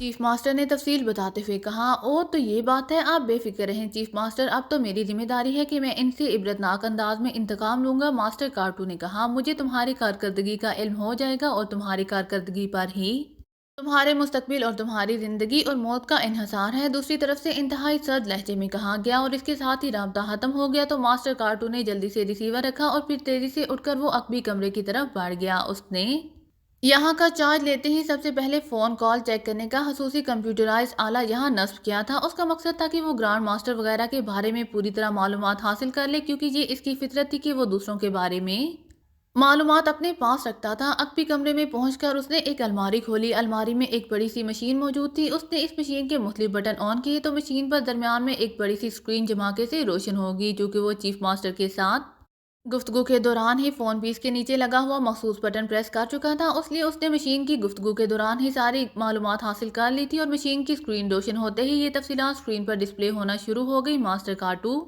Chief master نے تفصیل بتاتے ہوئے کہا، او تو یہ بات ہے، آپ بے فکر رہیں چیف ماسٹر، اب تو میری ذمہ داری ہے کہ میں ان سے عبرتناک انداز میں انتقام لوں گا۔ ماسٹر کارٹو نے کہا، مجھے تمہاری کارکردگی کا علم ہو جائے گا اور تمہاری کارکردگی پر ہی تمہارے مستقبل اور تمہاری زندگی اور موت کا انحصار ہے۔ دوسری طرف سے انتہائی سرد لہجے میں کہا گیا اور اس کے ساتھ ہی رابطہ ختم ہو گیا تو ماسٹر کارٹو نے جلدی سے ریسیور رکھا اور پھر تیزی سے اٹھ کر وہ عقبی کمرے کی طرف بڑھ گیا۔ اس نے یہاں کا چارج لیتے ہی سب سے پہلے فون کال چیک کرنے کا خصوصی کمپیوٹرائز آلہ یہاں نصب کیا تھا۔ اس کا مقصد تھا کہ وہ گرانڈ ماسٹر وغیرہ کے بارے میں پوری طرح معلومات حاصل کر لے، کیونکہ یہ اس کی فطرت تھی کہ وہ دوسروں کے بارے میں معلومات اپنے پاس رکھتا تھا۔ عقبی کمرے میں پہنچ کر اس نے ایک الماری کھولی۔ الماری میں ایک بڑی سی مشین موجود تھی۔ اس نے اس مشین کے مختلف بٹن آن کیے تو مشین پر درمیان میں ایک بڑی سی اسکرین جھماکے سے روشن ہوگی، جو کہ وہ چیف ماسٹر کے ساتھ گفتگو کے دوران ہی فون پیس کے نیچے لگا ہوا مخصوص بٹن پریس کر چکا تھا۔ اس لیے اس نے مشین کی گفتگو کے دوران ہی ساری معلومات حاصل کر لی تھی اور مشین کی اسکرین روشن ہوتے ہی یہ تفصیلات اسکرین پر ڈسپلے ہونا شروع ہو گئی۔ ماسٹر کارٹو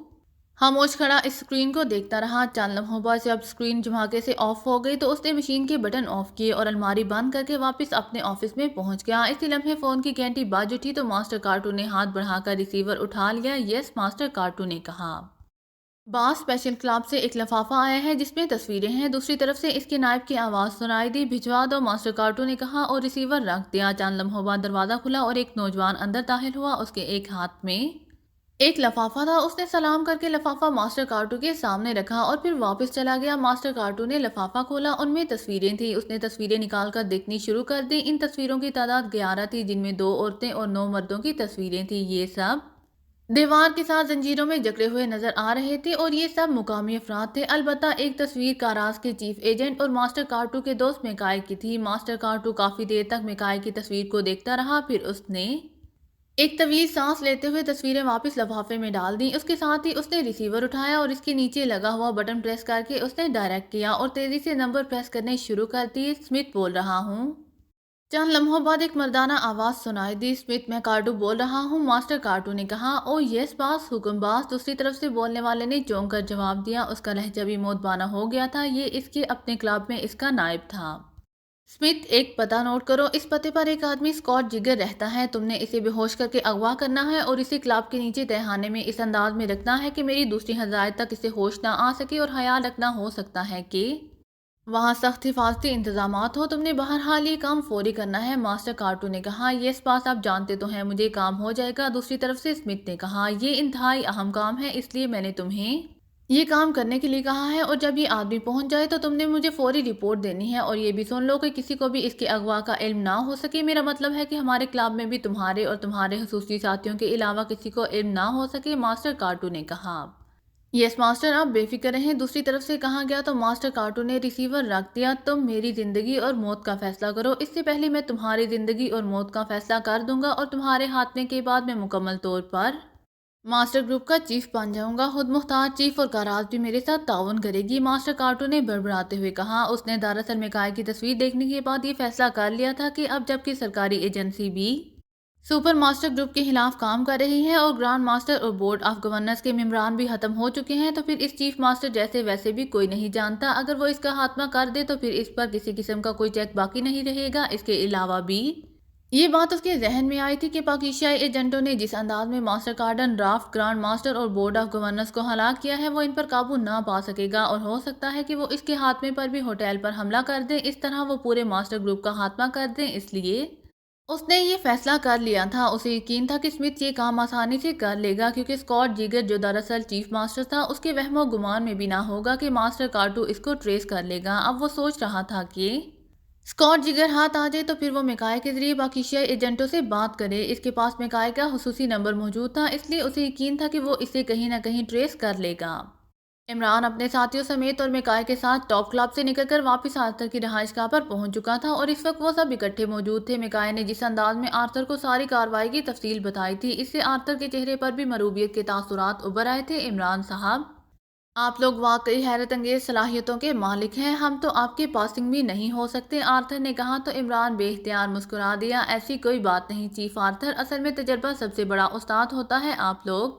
خاموش کھڑا اس اسکرین کو دیکھتا رہا۔ چند لمحوں بعد جب اسکرین جھماکے سے آف ہو گئی تو اس نے مشین کے بٹن آف کیے اور الماری بند کر کے واپس اپنے آفس میں پہنچ گیا۔ اسی لمحے فون کی گھنٹی بج اٹھی تو ماسٹر کارٹو نے ہاتھ بڑھا کر ریسیور اٹھا لیا۔ یس ماسٹر کارٹو نے کہا، باس اسپیشل کلب سے ایک لفافہ آیا ہے جس میں تصویریں ہیں۔ دوسری طرف سے اس کے نائب کی آواز سنائی دی، بھجوا دو ماسٹر کارٹو نے کہا اور ریسیور رکھ دیا۔ چند لمحوں بعد دروازہ کھلا اور ایک نوجوان اندر داخل ہوا۔ اس کے ایک ہاتھ میں ایک لفافہ تھا۔ اس نے سلام کر کے لفافہ ماسٹر کارٹو کے سامنے رکھا اور پھر واپس چلا گیا۔ ماسٹر کارٹو نے لفافہ کھولا، ان میں تصویریں تھیں۔ اس نے تصویریں نکال کر دیکھنی شروع کر دی۔ ان تصویروں کی تعداد 11 تھی، جن میں 2 عورتیں اور 9 مردوں کی تصویریں تھیں۔ یہ سب دیوار کے ساتھ زنجیروں میں جکڑے ہوئے نظر آ رہے تھے اور یہ سب مقامی افراد تھے۔ البتہ ایک تصویر کاراز کے چیف ایجنٹ اور ماسٹر کارٹو کے دوست میکائے کی تھی۔ ماسٹر کارٹو کافی دیر تک میکائے کی تصویر کو دیکھتا رہا، پھر اس نے ایک طویل سانس لیتے ہوئے تصویریں واپس لفافے میں ڈال دیں۔ اس کے ساتھ ہی اس نے ریسیور اٹھایا اور اس کے نیچے لگا ہوا بٹن پریس کر کے اس نے ڈائریکٹ کیا اور تیزی سے نمبر پریس کرنے شروع کر دیے۔ اسمتھ بول رہا ہوں۔ چند لمحوں بعد ایک مردانہ آواز سنائی دی، اسمتھ میں کارٹو بول رہا ہوں۔ ماسٹر کارٹو نے کہا، او یس باس، حکم باس۔ دوسری طرف سے بولنے والے نے چونک کر جواب دیا۔ اس کا لہجہ بھی مودبانہ ہو گیا تھا، یہ اس کے اپنے کلب میں اس کا نائب تھا۔ اسمتھ، ایک پتہ نوٹ کرو، اس پتے پر ایک آدمی اسکاٹ جگر رہتا ہے۔ تم نے اسے بے ہوش کر کے اغوا کرنا ہے اور اسے کلب کے نیچے تہخانے میں اس انداز میں رکھنا ہے کہ میری دوسری ہدایت تک اسے ہوش نہ آ سکے، اور خیال رکھنا ہو سکتا ہے کہ وہاں سخت حفاظتی انتظامات ہو۔ تم نے بہرحال یہ کام فوری کرنا ہے۔ ماسٹر کارٹو نے کہا، یس باس، آپ جانتے تو ہیں مجھے کام ہو جائے گا۔ دوسری طرف سے اسمتھ نے کہا، یہ انتہائی اہم کام ہے، اس لیے میں نے تمہیں یہ کام کرنے کے لیے کہا ہے، اور جب یہ آدمی پہنچ جائے تو تم نے مجھے فوری رپورٹ دینی ہے، اور یہ بھی سن لو کہ کسی کو بھی اس کے اغوا کا علم نہ ہو سکے۔ میرا مطلب ہے کہ ہمارے کلب میں بھی تمہارے اور تمہارے خصوصی ساتھیوں کے علاوہ کسی کو علم نہ ہو سکے۔ ماسٹر کارٹو نے کہا، یس ماسٹر، آپ بے فکر رہیں۔ دوسری طرف سے کہا گیا تو ماسٹر کارٹو نے ریسیور رکھ دیا۔ تم میری زندگی اور موت کا فیصلہ کرو، اس سے پہلے میں تمہاری زندگی اور موت کا فیصلہ کر دوں گا اور تمہارے خاتمے کے بعد میں مکمل طور پر ماسٹر گروپ کا چیف بن جاؤں گا۔ خود مختار چیف اور کاراز بھی میرے ساتھ تعاون کرے گی، ماسٹر کارٹو نے بڑبڑاتے ہوئے کہا۔ اس نے دراصل میکائے کی تصویر دیکھنے کے بعد یہ فیصلہ کر لیا تھا کہ اب جب کہ سرکاری ایجنسی بھی سپر ماسٹر گروپ کے خلاف کام کر رہی ہے اور گرانڈ ماسٹر اور بورڈ آف گورنرز کے ممبران بھی ختم ہو چکے ہیں، تو پھر اس چیف ماسٹر جیسے ویسے بھی کوئی نہیں جانتا۔ اگر وہ اس کا خاتمہ کر دے تو پھر اس پر کسی قسم کا کوئی چیک باقی نہیں رہے گا۔ اس کے علاوہ بھی یہ بات اس کے ذہن میں آئی تھی کہ پاکیزائی ایجنٹوں نے جس انداز میں ماسٹر کارڈن رافٹ، گرانڈ ماسٹر اور بورڈ آف گورنرز کو ہلاک کیا ہے، وہ ان پر قابو نہ پا سکے گا، اور ہو سکتا ہے کہ وہ اس کے خاتمے پر بھی ہوٹل پر حملہ کر دیں۔ اس طرح وہ پورے ماسٹر گروپ کا خاتمہ کر دیں۔ اس لیے اس نے یہ فیصلہ کر لیا تھا۔ اسے یقین تھا کہ اسمتھ یہ کام آسانی سے کر لے گا، کیونکہ اسکاٹ جگر، جو دراصل چیف ماسٹر تھا، اس کے وہم و گمان میں بھی نہ ہوگا کہ ماسٹر کارٹو اس کو ٹریس کر لے گا۔ اب وہ سوچ رہا تھا کہ اسکاٹ جگر ہاتھ آ جائے تو پھر وہ میکائے کے ذریعے پاکیزائی ایجنٹوں سے بات کرے۔ اس کے پاس میکائے کا خصوصی نمبر موجود تھا، اس لیے اسے یقین تھا کہ وہ اسے کہیں نہ کہیں ٹریس کر لے گا۔ عمران اپنے ساتھیوں سمیت اور میکائے کے ساتھ ٹاپ کلب سے نکل کر واپس آرتھر کی رہائش گاہ پر پہنچ چکا تھا، اور اس وقت وہ سب اکٹھے موجود تھے۔ میکائے نے جس انداز میں آرتھر کو ساری کارروائی کی تفصیل بتائی تھی، اس سے آرتھر کے چہرے پر بھی مروبیت کے تاثرات ابھر آئے تھے۔ عمران صاحب، آپ لوگ واقعی حیرت انگیز صلاحیتوں کے مالک ہیں، ہم تو آپ کے پاسنگ بھی نہیں ہو سکتے، آرتھر نے کہا تو عمران بے اختیار مسکرا دیا۔ ایسی کوئی بات نہیں چیف آرتھر، اصل میں تجربہ سب سے بڑا استاد ہوتا ہے، آپ لوگ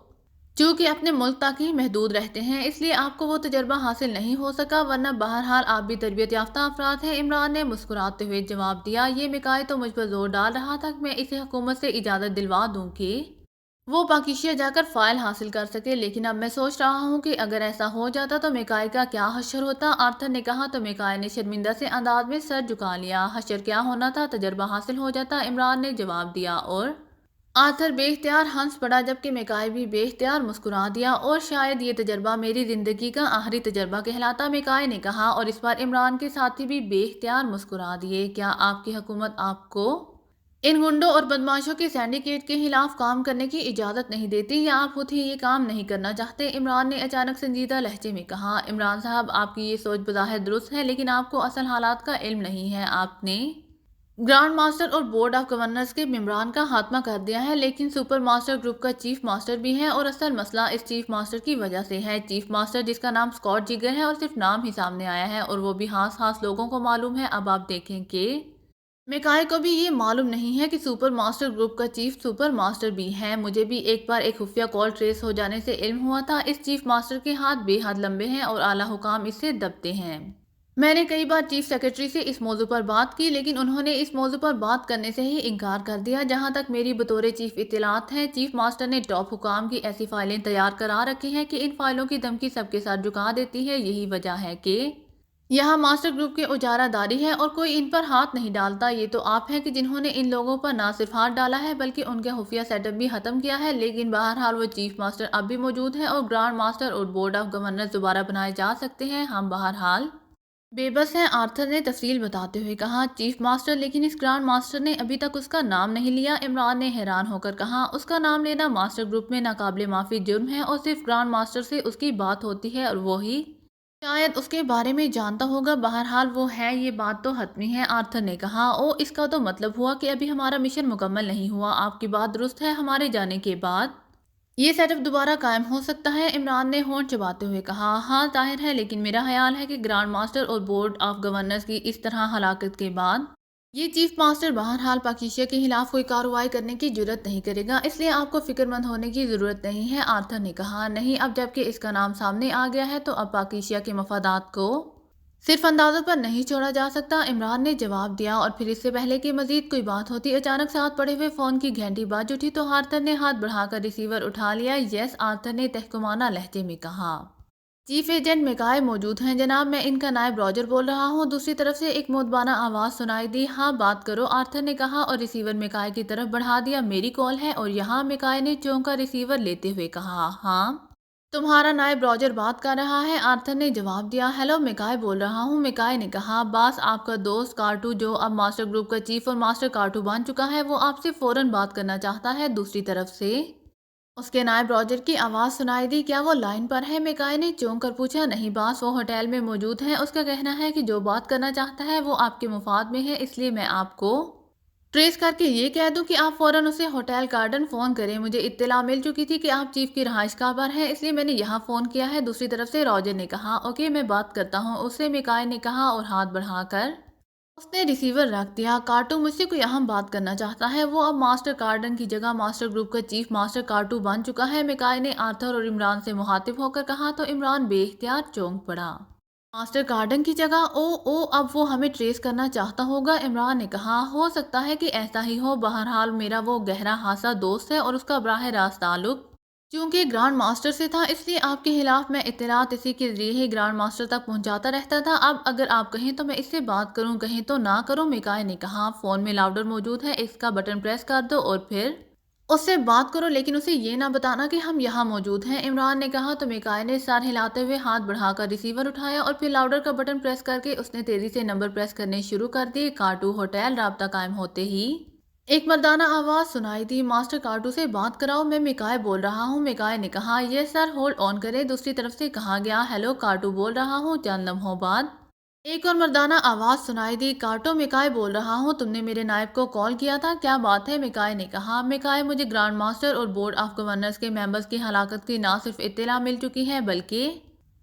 چونکہ اپنے ملک تک ہی محدود رہتے ہیں اس لیے آپ کو وہ تجربہ حاصل نہیں ہو سکا، ورنہ بہرحال آپ بھی تربیت یافتہ افراد ہیں۔ عمران نے مسکراتے ہوئے جواب دیا، یہ مکائے تو مجھ پر زور ڈال رہا تھا کہ میں اسے حکومت سے اجازت دلوا دوں کہ وہ پاکیشیا جا کر فائل حاصل کر سکے، لیکن اب میں سوچ رہا ہوں کہ اگر ایسا ہو جاتا تو مکائے کا کیا حشر ہوتا۔ آرتھر نے کہا تو مکائے نے شرمندہ سے انداز میں سر جھکا لیا۔ حشر کیا ہونا تھا، تجربہ حاصل ہو جاتا، عمران نے جواب دیا، اور آرتھر بے اختیار ہنس پڑا، جبکہ مکائے بھی بے اختیار مسکرا دیا، اور شاید یہ تجربہ میری زندگی کا آخری تجربہ کہلاتا، مکائے نے کہا، اور اس پر عمران کے ساتھی بھی بے اختیار مسکرا دیے۔ کیا آپ کی حکومت آپ کو ان گنڈوں اور بدماشوں کے سینڈیکیٹ کے خلاف کام کرنے کی اجازت نہیں دیتی، یا آپ خود ہی یہ کام نہیں کرنا چاہتے؟ عمران نے اچانک سنجیدہ لہجے میں کہا۔ عمران صاحب، آپ کی یہ سوچ بظاہر درست ہے، لیکن آپ کو اصل حالات کا علم نہیں ہے۔ آپ نے گرانڈ ماسٹر اور بورڈ آف گورنرز کے ممبران کا خاتمہ کر دیا ہے، لیکن سپر ماسٹر گروپ کا چیف ماسٹر بھی ہے، اور اصل مسئلہ اس چیف ماسٹر کی وجہ سے ہے۔ چیف ماسٹر جس کا نام اسکاٹ جگر ہے، اور صرف نام ہی سامنے آیا ہے، اور وہ بھی خاص لوگوں کو معلوم ہے۔ اب آپ دیکھیں کہ مکائے کو بھی یہ معلوم نہیں ہے کہ سپر ماسٹر گروپ کا چیف سپر ماسٹر بھی ہے۔ مجھے بھی ایک بار ایک خفیہ کال ٹریس ہو جانے سے علم ہوا تھا۔ اس چیف ماسٹر کے ہاتھ بے حد لمبے ہیں اور اعلیٰ حکام اس سے دبتے ہیں۔ میں نے کئی بار چیف سیکرٹری سے اس موضوع پر بات کی، لیکن انہوں نے اس موضوع پر بات کرنے سے ہی انکار کر دیا۔ جہاں تک میری بطور چیف اطلاعات ہے، چیف ماسٹر نے ٹاپ حکام کی ایسی فائلیں تیار کرا رکھی ہیں کہ ان فائلوں کی دھمکی سب کے ساتھ جھکا دیتی ہے۔ یہی وجہ ہے کہ یہاں ماسٹر گروپ کے اجارہ داری ہے اور کوئی ان پر ہاتھ نہیں ڈالتا۔ یہ تو آپ ہیں کہ جنہوں نے ان لوگوں پر نہ صرف ہاتھ ڈالا ہے بلکہ ان کے خفیہ سیٹ اپ بھی ختم کیا ہے، لیکن بہرحال وہ چیف ماسٹر اب بھی موجود ہیں، اور گرانڈ ماسٹر اور بورڈ آف گورنرز دوبارہ بنائے جا سکتے ہیں۔ ہم بہرحال بے بس ہیں، آرتھر نے تفصیل بتاتے ہوئے کہا۔ چیف ماسٹر، لیکن اس گرانڈ ماسٹر نے ابھی تک اس کا نام نہیں لیا، عمران نے حیران ہو کر کہا۔ اس کا نام لینا ماسٹر گروپ میں ناقابل معافی جرم ہے، اور صرف گرانڈ ماسٹر سے اس کی بات ہوتی ہے، اور وہی شاید اس کے بارے میں جانتا ہوگا۔ بہرحال وہ ہے، یہ بات تو حتمی ہے، آرتھر نے کہا۔ او، اس کا تو مطلب ہوا کہ ابھی ہمارا مشن مکمل نہیں ہوا۔ آپ کی بات درست ہے، ہمارے جانے کے بعد یہ سیٹ اپ دوبارہ قائم ہو سکتا ہے، عمران نے ہونٹ چباتے ہوئے کہا۔ ہاں ظاہر ہے، لیکن میرا خیال ہے کہ گرانڈ ماسٹر اور بورڈ آف گورنرز کی اس طرح ہلاکت کے بعد یہ چیف ماسٹر بہرحال پاکیشیا کے خلاف کوئی کارروائی کرنے کی جرات نہیں کرے گا، اس لیے آپ کو فکر مند ہونے کی ضرورت نہیں ہے، آرتھر نے کہا۔ نہیں، اب جب کہ اس کا نام سامنے آ گیا ہے تو اب پاکیشیا کے مفادات کو صرف اندازوں پر نہیں چھوڑا جا سکتا، عمران نے جواب دیا، اور پھر اس سے پہلے کہ مزید کوئی بات ہوتی اچانک ساتھ پڑے ہوئے فون کی گھنٹی بج اٹھی تو آرتھر نے ہاتھ بڑھا کر ریسیور اٹھا لیا۔ یس، آرتھر نے تحکمانہ لہجے میں کہا۔ چیف ایجنٹ مکائے موجود ہیں جناب، میں ان کا نائب راجر بول رہا ہوں۔ دوسری طرف سے ایک مؤدبانہ آواز سنائی دی۔ ہاں بات کرو، آرتھر نے کہا، اور ریسیور مکائے کی طرف بڑھا دیا۔ میری کال ہے، اور یہاں مکائے نے چونک کر ریسیور لیتے ہوئے کہا۔ ہاں، تمہارا نائب راجر بات کر رہا ہے، آرتھر نے جواب دیا۔ ہیلو، مکائے بول رہا ہوں، مکائے نے کہا۔ باس، آپ کا دوست کارٹو، جو اب ماسٹر گروپ کا چیف اور ماسٹر کارٹو بن چکا ہے، وہ آپ سے فوراً بات کرنا چاہتا ہے۔ دوسری طرف سے اس کے نائب راجر کی آواز سنائی دی۔ کیا وہ لائن پر ہے؟ مکائے نے چونک کر پوچھا۔ نہیں باس، وہ ہوٹل میں موجود ہے، اس کا کہنا ہے کہ جو بات کرنا چاہتا ہے وہ آپ کے مفاد میں ہے، اس لیے میں آپ کو ٹریس کر کے یہ کہہ دوں کہ آپ فوراً اسے ہوٹل گارڈن فون کریں۔ مجھے اطلاع مل چکی تھی کہ آپ چیف کی رہائش گاہ پر ہیں، اس لیے میں نے یہاں فون کیا ہے۔ دوسری طرف سے راجر نے کہا۔ اوکے، میں بات کرتا ہوں اس سے، مکائے نے کہا، اور ہاتھ بڑھا کر اس نے ریسیور رکھ دیا۔ کارٹو مجھ سے کوئی اہم بات کرنا چاہتا ہے، وہ اب ماسٹر گارڈن کی جگہ ماسٹر گروپ کا چیف ماسٹر کارٹو بن چکا ہے، مکائے نے آرتھر اور عمران سے مخاطب ہو کر کہا، تو عمران بے اختیار چونک پڑا۔ ماسٹر گارڈن کی جگہ؟ او، اب وہ ہمیں ٹریس کرنا چاہتا ہوگا، عمران نے کہا۔ ہو سکتا ہے کہ ایسا ہی ہو، بہرحال میرا وہ گہرا خاصا دوست ہے، اور اس کا براہ راست تعلق چونکہ گرانڈ ماسٹر سے تھا، اس لیے آپ کے خلاف میں اطلاعات اسی کے ذریعے ہی گرانڈ ماسٹر تک پہنچاتا رہتا تھا۔ اب اگر آپ کہیں تو میں اس سے بات کروں، کہیں تو نہ کروں، مکائے نے کہا۔ فون میں لاؤڈر موجود ہے، اس کا بٹن پریس کر دو اور پھر اس سے بات کرو، لیکن اسے یہ نہ بتانا کہ ہم یہاں موجود ہیں، عمران نے کہا۔ تو مکائے نے سر ہلاتے ہوئے ہاتھ بڑھا کر ریسیور اٹھایا، اور پھر لاؤڈر کا بٹن پریس کر کے اس نے تیزی سے نمبر پریس کرنے شروع کر دیے۔ کارٹو ہوٹل، رابطہ قائم ہوتے ہی ایک مردانہ آواز سنائی دی۔ ماسٹر کارٹو سے بات کراؤ، میں مکائے بول رہا ہوں، مکائے نے کہا۔ یس سر، ہولڈ آن کرے، دوسری طرف سے کہا گیا۔ ہیلو، کارٹو بول رہا ہوں۔ چند لمحوں بعد ایک اور مردانہ آواز سنائی دی۔ کارٹو، مکائے بول رہا ہوں، تم نے میرے نائب کو کال کیا تھا، کیا بات ہے؟ مکائے نے کہا۔ مکائے، مجھے گرانڈ ماسٹر اور بورڈ آف گورنرز کے ممبرز کی ہلاکت کی نہ صرف اطلاع مل چکی ہے، بلکہ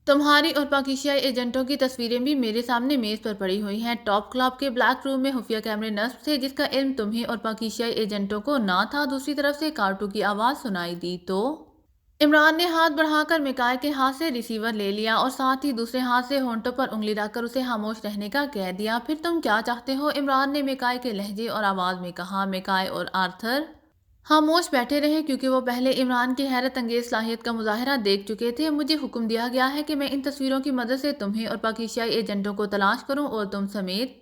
تمہاری اور پاکیشیائی ایجنٹوں کی تصویریں بھی میرے سامنے میز پر پڑی ہوئی ہیں۔ ٹاپ کلب کے بلیک روم میں خفیہ کیمرے نصب تھے، جس کا علم تمہیں اور پاکیشیائی ایجنٹوں کو نہ تھا۔ دوسری طرف سے کارٹو کی آواز سنائی دی۔ تو عمران نے ہاتھ بڑھا کر میکائے کے ہاتھ سے ریسیور لے لیا اور ساتھ ہی دوسرے ہاتھ سے ہونٹوں پر انگلی رکھ کر اسے خاموش رہنے کا کہہ دیا۔ پھر تم کیا چاہتے ہو؟ عمران نے میکائے کے لہجے اور آواز میں کہا۔ میکائے اور آرتھر خاموش بیٹھے رہے کیونکہ وہ پہلے عمران کی حیرت انگیز صلاحیت کا مظاہرہ دیکھ چکے تھے۔ مجھے حکم دیا گیا ہے کہ میں ان تصویروں کی مدد سے تمہیں اور پاکیزائی ایجنٹوں کو تلاش کروں اور تم سمیت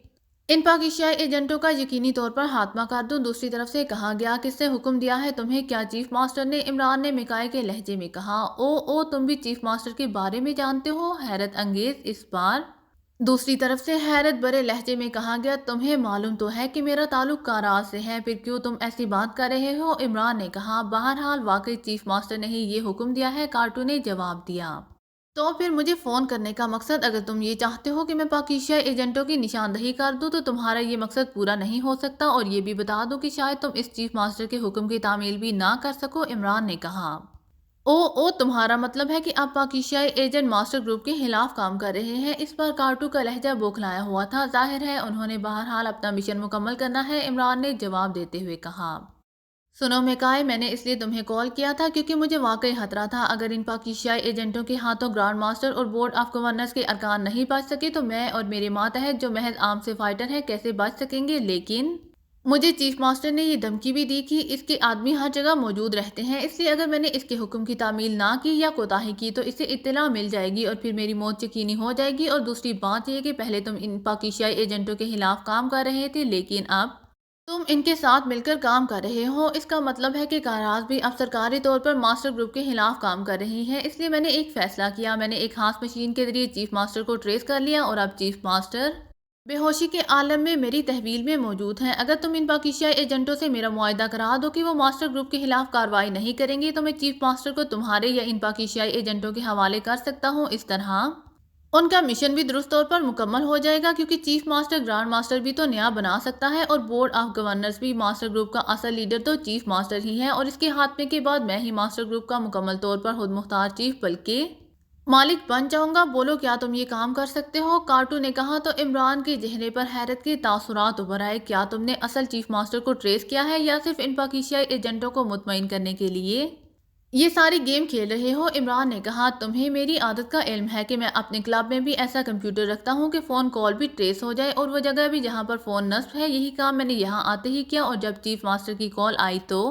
ان پاکیزائی ایجنٹوں کا یقینی طور پر خاتمہ کر دوں۔ دوسری طرف سے کہا گیا، کس سے حکم دیا ہے تمہیں؟ کیا چیف ماسٹر نے؟ عمران نے میکائے کے لہجے میں کہا۔ او تم بھی چیف ماسٹر کے بارے میں جانتے ہو؟ حیرت انگیز اس بار دوسری طرف سے حیرت بھرے لہجے میں کہا گیا، تمہیں معلوم تو ہے کہ میرا تعلق کاراز سے ہے، پھر کیوں تم ایسی بات کر رہے ہو؟ عمران نے کہا۔ بہرحال واقعی چیف ماسٹر نے ہی یہ حکم دیا ہے، کارٹو نے جواب دیا۔ تو پھر مجھے فون کرنے کا مقصد، اگر تم یہ چاہتے ہو کہ میں پاکیزائی ایجنٹوں کی نشاندہی کر دوں تو تمہارا یہ مقصد پورا نہیں ہو سکتا، اور یہ بھی بتا دوں کہ شاید تم اس چیف ماسٹر کے حکم کی تعمیل بھی نہ کر سکو۔ عمران نے کہا۔ تمہارا مطلب ہے کہ آپ پاکیزائی ایجنٹ ماسٹر گروپ کے خلاف کام کر رہے ہیں؟ اس پر کارٹو کا لہجہ بوکھلایا ہوا تھا۔ ظاہر ہے انہوں نے بہرحال اپنا مشن مکمل کرنا ہے، عمران نے جواب دیتے ہوئے کہا۔ سنو میکائے، میں نے اس لیے تمہیں کال کیا تھا کیونکہ مجھے واقعی خطرہ تھا اگر ان پاکیزائی ایجنٹوں کے ہاتھوں گرانڈ ماسٹر اور بورڈ آف گورنرز کے ارکان نہیں بچ سکے تو میں اور میرے ماتحت جو محض عام سے فائٹر ہیں کیسے بچ سکیں گے؟ لیکن مجھے چیف ماسٹر نے یہ دھمکی بھی دی کہ اس کے آدمی ہر جگہ موجود رہتے ہیں، اس لیے اگر میں نے اس کے حکم کی تعمیل نہ کی یا کوتاہی کی تو اسے اطلاع مل جائے گی اور پھر میری موت یقینی ہو جائے گی۔ اور دوسری بات یہ کہ پہلے تم ان پاکیزائی ایجنٹوں کے خلاف کام کر رہے تھے لیکن اب تم ان کے ساتھ مل کر کام کر رہے ہو، اس کا مطلب ہے کہ کاراز بھی اب سرکاری طور پر ماسٹر گروپ کے خلاف کام کر رہی ہے۔ اس لیے میں نے ایک فیصلہ کیا، میں نے ایک خاص مشین کے ذریعے چیف ماسٹر کو ٹریس کر لیا اور اب چیف ماسٹر بے ہوشی کے عالم میں میری تحویل میں موجود ہیں۔ اگر تم ان پاکیزائی ایجنٹوں سے میرا معاہدہ کرا دو کہ وہ ماسٹر گروپ کے خلاف کارروائی نہیں کریں گے تو میں چیف ماسٹر کو تمہارے یا ان پاکیزائی ایجنٹوں کے حوالے کر سکتا ہوں۔ اس طرح ان کا مشن بھی درست طور پر مکمل ہو جائے گا کیونکہ چیف ماسٹر گرانڈ ماسٹر بھی تو نیا بنا سکتا ہے اور بورڈ آف گورنرز بھی۔ ماسٹر گروپ کا اصل لیڈر تو چیف ماسٹر ہی ہے اور اس کے خاتمے کے بعد میں ہی ماسٹر گروپ کا مکمل طور پر خود مختار چیف بلکہ مالک بن جاؤں گا۔ بولو کیا تم یہ کام کر سکتے ہو؟ کارٹو نے کہا تو عمران کے چہرے پر حیرت کے تاثرات ابھر آئے۔ کیا تم نے اصل چیف ماسٹر کو ٹریس کیا ہے یا صرف ان پاکیزائی ایجنٹوں کو مطمئن کرنے کے لیے یہ ساری گیم کھیل رہے ہو؟ عمران نے کہا، تمہیں میری عادت کا علم ہے کہ میں اپنے کلب میں بھی ایسا کمپیوٹر رکھتا ہوں کہ فون کال بھی ٹریس ہو جائے اور وہ جگہ بھی جہاں پر فون نصب ہے۔ یہی کام میں نے یہاں آتے ہی کیا اور جب چیف ماسٹر کی کال آئی تو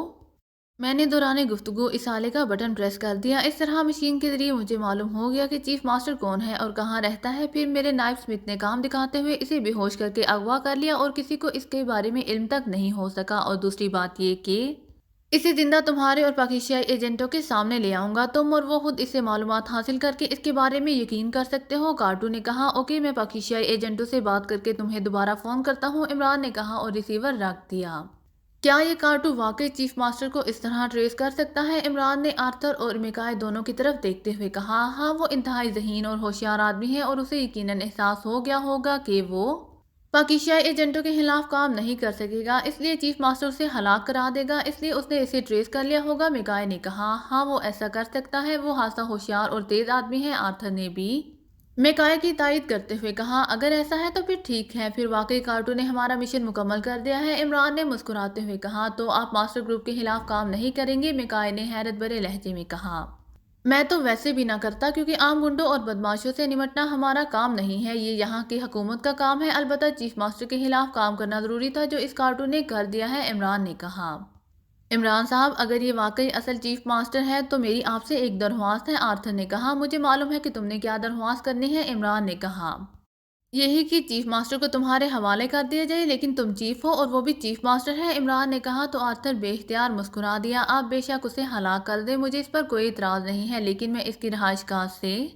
میں نے دوران گفتگو اس آلے کا بٹن پریس کر دیا۔ اس طرح مشین کے ذریعے مجھے معلوم ہو گیا کہ چیف ماسٹر کون ہے اور کہاں رہتا ہے۔ پھر میرے نائب سمتھ نے کام دکھاتے ہوئے اسے بے ہوش کر کے اغوا کر لیا اور کسی کو اس کے بارے میں علم تک نہیں ہو سکا۔ اور دوسری بات یہ کہ اسے زندہ تمہارے اور پاکیزائی ایجنٹوں کے سامنے لے آؤں گا، تم اور وہ خود اس سے معلومات حاصل کر کے اس کے بارے میں یقین کر سکتے ہو۔ کارٹو نے کہا، اوکے، میں پاکیزائی ایجنٹوں سے بات کر کے تمہیں دوبارہ فون کرتا ہوں، عمران نے کہا اور ریسیور رکھ دیا۔ کیا یہ کارٹو واقعی چیف ماسٹر کو اس طرح ٹریس کر سکتا ہے؟ عمران نے آرتھر اور میکائے دونوں کی طرف دیکھتے ہوئے کہا۔ ہاں، وہ انتہائی ذہین اور ہوشیار آدمی ہے اور اسے یقیناً احساس ہو گیا ہوگا کہ وہ پاکیزائی ایجنٹوں کے خلاف کام نہیں کر سکے گا، اس لیے چیف ماسٹر اسے ہلاک کرا دے گا، اس لیے اس نے اسے ٹریس کر لیا ہوگا۔ میکائے نے کہا، ہاں وہ ایسا کر سکتا ہے، وہ خاصا ہوشیار اور تیز آدمی ہے۔ آرتھر نے بھی میکائے کی تائید کرتے ہوئے کہا، اگر ایسا ہے تو پھر ٹھیک ہے، پھر واقعی کارٹو نے ہمارا مشن مکمل کر دیا ہے۔ عمران نے مسکراتے ہوئے کہا، تو آپ ماسٹر گروپ کے خلاف کام نہیں کریں گے؟ میکائے نے حیرت بھرے لہجے میں کہا، میں تو ویسے بھی نہ کرتا کیونکہ عام گنڈوں اور بدماشوں سے نمٹنا ہمارا کام نہیں ہے، یہ یہاں کی حکومت کا کام ہے۔ البتہ چیف ماسٹر کے خلاف کام کرنا ضروری تھا جو اس کارٹو نے کر دیا ہے، عمران نے کہا۔ عمران صاحب، اگر یہ واقعی اصل چیف ماسٹر ہے تو میری آپ سے ایک درخواست ہے، آرتھر نے کہا۔ مجھے معلوم ہے کہ تم نے کیا درخواست کرنی ہے، عمران نے کہا۔ یہی کہ چیف ماسٹر کو تمہارے حوالے کر دیا جائے، لیکن تم چیف ہو اور وہ بھی چیف ماسٹر ہے، عمران نے کہا۔ تو آرتھر بے اختیار مسکرا دیا۔ آپ بے شک اسے ہلاک کر دیں، مجھے اس پر کوئی اعتراض نہیں ہے، لیکن میں اس کی رہائش گاہ سے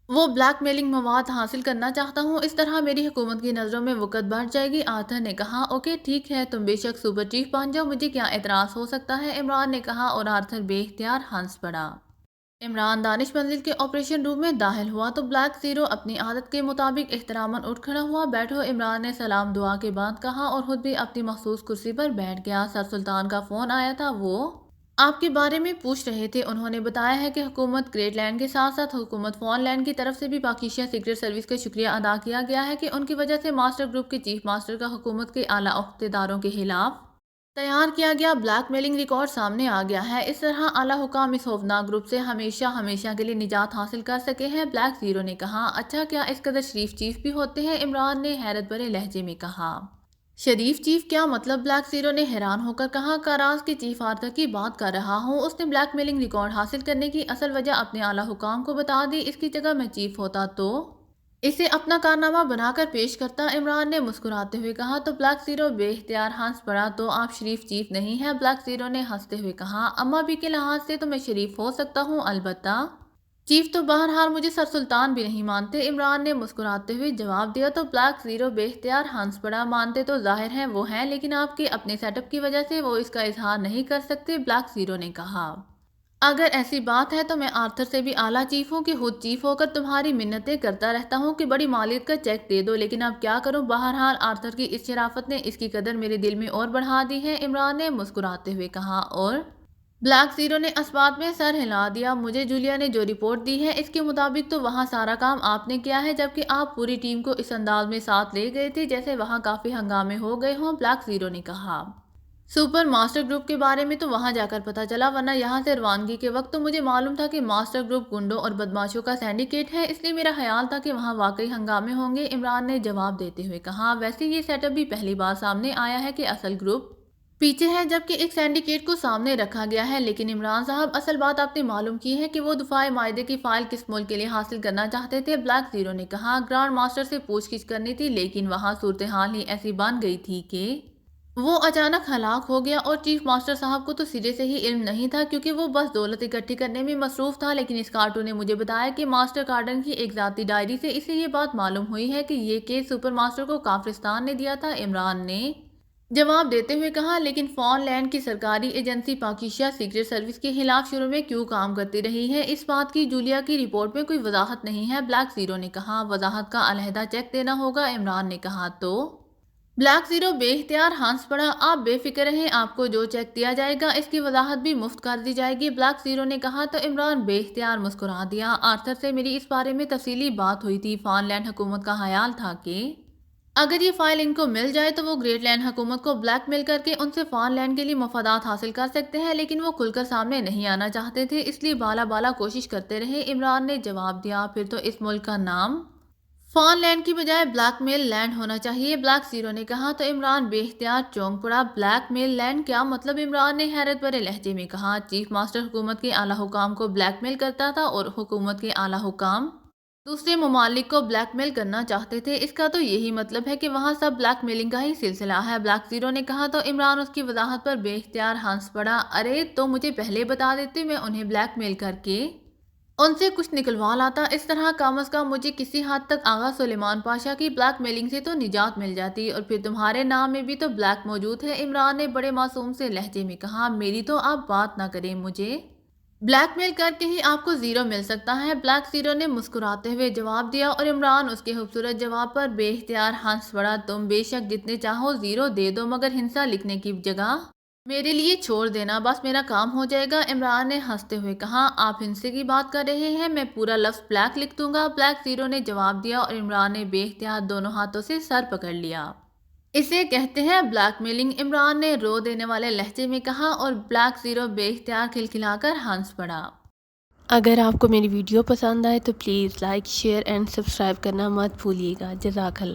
وہ بلیک میلنگ مواد حاصل کرنا چاہتا ہوں، اس طرح میری حکومت کی نظروں میں وقت بڑھ جائے گی۔ آرتھر نے کہا، اوکے ٹھیک ہے، تم بے شک سپر چیف بن جاؤ، مجھے کیا اعتراض ہو سکتا ہے، عمران نے کہا اور آرتھر بے اختیار ہنس پڑا۔ عمران دانش منزل کے آپریشن روم میں داخل ہوا تو بلیک زیرو اپنی عادت کے مطابق احتراماً اٹھ کھڑا ہوا۔ بیٹھو، عمران نے سلام دعا کے بعد کہا اور خود بھی اپنی مخصوص کرسی پر بیٹھ گیا۔ سر سلطان کا فون آیا تھا، وہ آپ کے بارے میں پوچھ رہے تھے۔ انہوں نے بتایا ہے کہ حکومت گریٹ لینڈ کے ساتھ ساتھ حکومت فون لینڈ کی طرف سے بھی پاکیزائی سیکرٹ سروس کا شکریہ ادا کیا گیا ہے کہ ان کی وجہ سے ماسٹر گروپ کے چیف ماسٹر کا حکومت کے اعلیٰ عہدیداروں کے خلاف تیار کیا گیا بلیک میلنگ ریکارڈ سامنے آ گیا ہے۔ اس طرح اعلیٰ حکام اس خوفناک گروپ سے ہمیشہ کے لیے نجات حاصل کر سکے ہیں، بلیک زیرو نے کہا۔ اچھا کیا اس قدر شریف چیف بھی ہوتے ہیں؟ عمران نے حیرت بھرے لہجے میں کہا۔ شریف چیف کیا مطلب؟ بلیک زیرو نے حیران ہو کر کہا۔ کاراز کے چیف آرتھر کی بات کر رہا ہوں۔ اس نے بلیک میلنگ ریکارڈ حاصل کرنے کی اصل وجہ اپنے اعلیٰ حکام کو بتا دی۔ اس کی جگہ میں چیف ہوتا تو اسے اپنا کارنامہ بنا کر پیش کرتا، عمران نے مسکراتے ہوئے کہا۔ تو بلیک زیرو بے اختیار ہنس پڑا۔ تو آپ شریف چیف نہیں ہیں؟ بلیک زیرو نے ہنستے ہوئے کہا۔ اما بھی کے لحاظ سے تو میں شریف ہو سکتا ہوں، البتہ چیف تو بہرحال مجھے سر سلطان بھی نہیں مانتے، عمران نے مسکراتے ہوئے جواب دیا۔ تو بلیک زیرو بے اختیار ہنس پڑا۔ مانتے تو ظاہر ہے وہ ہیں، لیکن آپ کے اپنے سیٹ اپ کی وجہ سے وہ اس کا اظہار نہیں کر سکتے، بلیک زیرو نے کہا۔ اگر ایسی بات ہے تو میں آرتھر سے بھی اعلیٰ چیف ہوں کہ خود چیف ہو کر تمہاری منتیں کرتا رہتا ہوں کہ بڑی مالیت کا چیک دے دو، لیکن اب کیا کروں؟ بہرحال آرتھر کی اس شرافت نے اس کی قدر میرے دل میں اور بڑھا دی ہے، عمران نے مسکراتے ہوئے کہا۔ اور بلیک زیرو نے اس بات میں سر ہلا دیا۔ مجھے جولیا نے جو رپورٹ دی ہے اس کے مطابق تو وہاں سارا کام آپ نے کیا ہے، جبکہ آپ پوری ٹیم کو اس انداز میں ساتھ لے گئے تھے جیسے وہاں کافی ہنگامے ہو گئے ہوں، بلیک زیرو نے کہا۔ سپر ماسٹر گروپ کے بارے میں تو وہاں جا کر پتہ چلا، ورنہ یہاں سے روانگی کے وقت تو مجھے معلوم تھا کہ ماسٹر گروپ گنڈوں اور بدماشوں کا سینڈیکیٹ ہے، اس لیے میرا خیال تھا کہ وہاں واقعی ہنگامے ہوں گے، عمران نے جواب دیتے ہوئے کہا۔ ویسے یہ سیٹ اپ بھی پہلی بار سامنے آیا ہے کہ اصل گروپ پیچھے ہے جبکہ ایک سینڈیکیٹ کو سامنے رکھا گیا ہے، لیکن عمران صاحب اصل بات آپ نے معلوم کی ہے کہ وہ دفاع معاہدے کی فائل کس ملک کے لیے حاصل کرنا چاہتے تھے، بلیک زیرو نے کہا۔ گرانڈ ماسٹر سے پوچھ گچھ کرنی تھی، لیکن وہاں صورتحال ہی ایسی بن گئی تھی کہ وہ اچانک ہلاک ہو گیا، اور چیف ماسٹر صاحب کو تو سرے سے ہی علم نہیں تھا کیونکہ وہ بس دولت اکٹھی کرنے میں مصروف تھا، لیکن اس کارٹون نے مجھے بتایا کہ ماسٹر کارڈن کی ایک ذاتی ڈائری سے اسے یہ بات معلوم ہوئی ہے کہ یہ کیس سپر ماسٹر کو کافرستان نے دیا تھا، عمران نے جواب دیتے ہوئے کہا۔ لیکن فون لینڈ کی سرکاری ایجنسی پاکیزہ سیکرٹ سروس کے خلاف شروع میں کیوں کام کرتی رہی ہے؟ اس بات کی جولیا کی رپورٹ میں کوئی وضاحت نہیں ہے، بلیک زیرو نے کہا۔ وضاحت کا علیحدہ چیک دینا ہوگا، عمران نے کہا۔ تو بلیک زیرو بے اختیار ہنس پڑا۔ آپ بے فکر رہیں، آپ کو جو چیک دیا جائے گا اس کی وضاحت بھی مفت کر دی جائے گی، بلیک زیرو نے کہا۔ تو عمران بے اختیار مسکرا دیا۔ آرتھر سے میری اس بارے میں تفصیلی بات ہوئی تھی، فان لینڈ حکومت کا خیال تھا کہ اگر یہ فائل ان کو مل جائے تو وہ گریٹ لینڈ حکومت کو بلیک میل کر کے ان سے فان لینڈ کے لیے مفادات حاصل کر سکتے ہیں، لیکن وہ کھل کر سامنے نہیں آنا چاہتے تھے، اس لیے بالا کوشش کرتے رہے، عمران نے جواب دیا۔ پھر تو اس ملک کا نام فان لینڈ کی بجائے بلیک میل لینڈ ہونا چاہیے، بلیک زیرو نے کہا۔ تو عمران بے اختیار چونک پڑا۔ بلیک میل لینڈ کیا مطلب؟ عمران نے حیرت بھرے لہجے میں کہا۔ چیف ماسٹر حکومت کے اعلیٰ حکام کو بلیک میل کرتا تھا اور حکومت کے اعلیٰ حکام دوسرے ممالک کو بلیک میل کرنا چاہتے تھے، اس کا تو یہی مطلب ہے کہ وہاں سب بلیک میلنگ کا ہی سلسلہ ہے، بلیک زیرو نے کہا۔ تو عمران اس کی وضاحت پر بے اختیار ہنس پڑا۔ ارے تو مجھے پہلے بتا دیتے، میں انہیں بلیک میل کر کے ان سے کچھ نکلوا لاتا، اس طرح کم از کم مجھے کسی حد تک آغا سلیمان پاشا کی بلیک میلنگ سے تو نجات مل جاتی، اور پھر تمہارے نام میں بھی تو بلیک موجود ہے، عمران نے بڑے معصوم سے لہجے میں کہا۔ میری تو آپ بات نہ کریں، مجھے بلیک میل کر کے ہی آپ کو زیرو مل سکتا ہے، بلیک زیرو نے مسکراتے ہوئے جواب دیا، اور عمران اس کے خوبصورت جواب پر بے اختیار ہنس پڑا۔ تم بے شک جتنے چاہو زیرو دے دو، مگر ہنسا لکھنے کی جگہ میرے لیے چھوڑ دینا، بس میرا کام ہو جائے گا، عمران نے ہنستے ہوئے کہا۔ آپ ہنسے کی بات کر رہے ہیں؟ میں پورا لفظ بلیک لکھ دوں گا، بلیک زیرو نے جواب دیا، اور عمران نے بے اختیار دونوں ہاتھوں سے سر پکڑ لیا۔ اسے کہتے ہیں بلیک میلنگ، عمران نے رو دینے والے لہجے میں کہا، اور بلیک زیرو بے اختیار کھلکھلا کر ہنس پڑا۔ اگر آپ کو میری ویڈیو پسند آئے تو please like, share and subscribe کرنا مت بھولیے گا، جزاک اللہ۔